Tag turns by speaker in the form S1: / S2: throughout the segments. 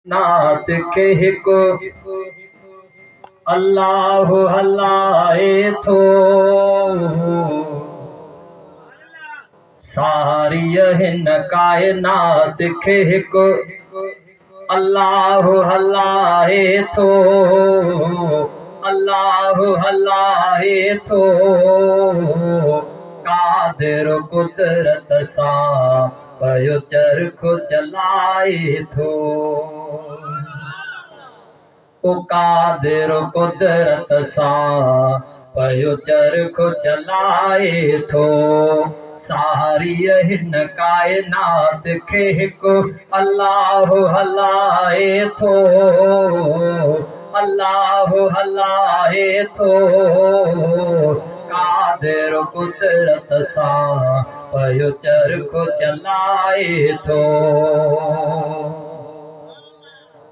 S1: नात के को अल्लाह हलाए थो सारी हिन कायनात के को अल्लाह हलाए थो अल्लाह हलाए थो कादिर कुदरत सा पयो चरखो चलाए थो ओ कादिर कुदरत सा पयो चरखो चलाए थो सारी हिन कायनात खे को अल्लाह हलाए थो अल्लाह हलाए थो कादिर कुदरत सा पयो चरखो चलाए थो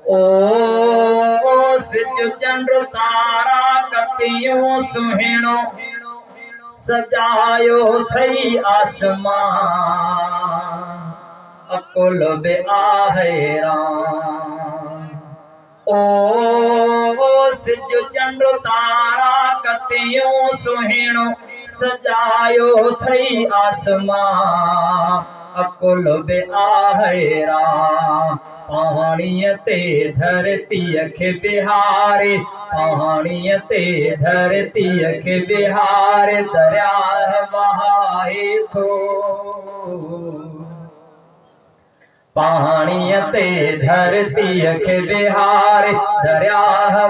S1: ओ सिज चंड तारा कटियों सुहिणो सजायो थई आसमान अकुल बे आहेरान ओ सिज चंड तारा कटियों सुहिणो सजायो थई आसमान अकुल बे आहेरान पाणीअ ते धरतीअ खे बिहारे पाणीअ ते धरतीअ खे बिहारे दरिया वहाए थो पाणीअ ते धरतीअ खे बिहारे दरिया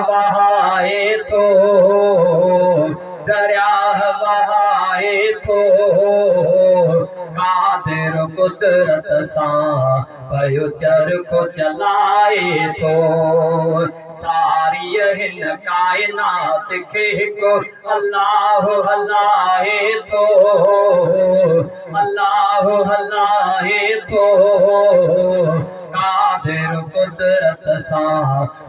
S1: वहाए थो दरिया वहाए थो कादिर कुदरत सा पयो चरखो चलाए थो सारी हिन कायनात खे को अल्लाह हलाए थो अल्लाह हलाए थो कादिर कुदरत सा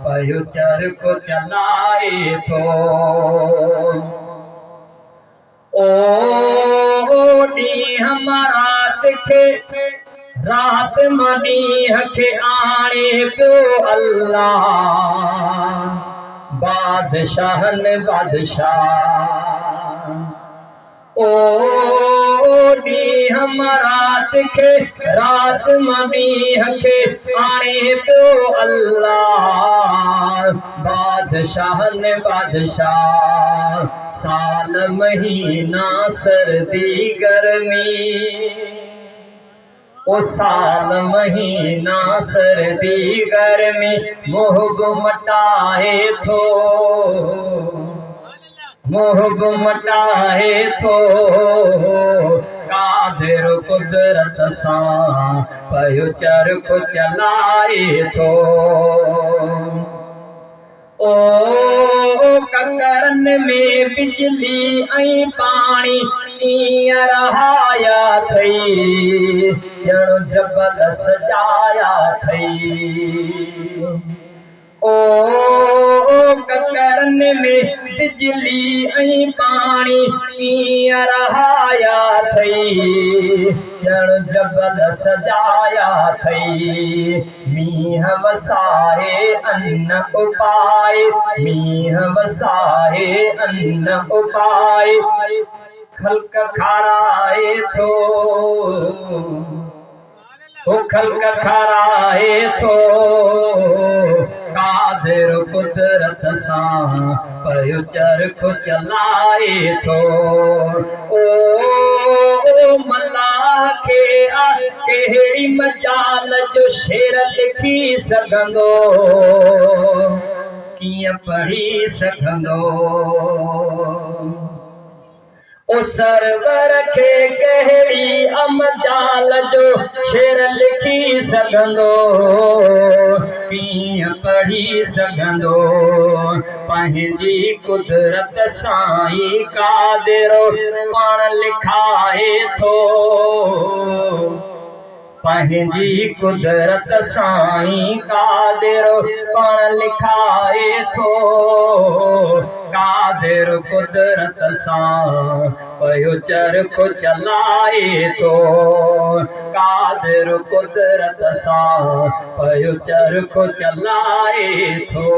S1: पयो चरखो चलाए थो ओ ॾींहं रात खे रात मां ॾींहं खे आणे पियो अल्लाह बादशाहन बादशाह ओ ॾींहं रात खे रात मां ॾींहं खे आणे पियो अल्लाह बादशाहन बादशाह साल महीना सर्दी गर्मी ओ साल महीना सर्दी गर्मी मोह मटाए थो मोह मटाए थो कादिर कुदरत सा पयो चरखो चलाए थो ओ कंगरन में बिजली ऐं पाणी ईअं रहाया थई ॼण जबल सजाया थई ओ कंगरन में बिजली ऐं पाणी ईअं रहाया थई ॼण जबल सजाया थई मींहं वसाए अन्न उपाए मींहं वसाए अन्न उपाए खल्क खाराए थो खल्क खाराए थो कादिर कुदरत सा पयो चरखो चलाए थो ओ मल्लाह खे कहिड़ी मजाल जो शेर लिखी सघंदो कीअं पढ़ी सघंदो ओ सरवर खे कहिड़ी अमजाल जो शेर लिखी सघंदो कीअं पढ़ी सघंदो पंहिंजी कुदरत साईं कादिर पाण लिखाए थो पंहिंजी कुदरत साईं कादिर पाण लिखाए थो कादिर कुदरत सां पयो चरखो चलाए थो कादिर कुदरत सां पयो चरखो चलाए थो।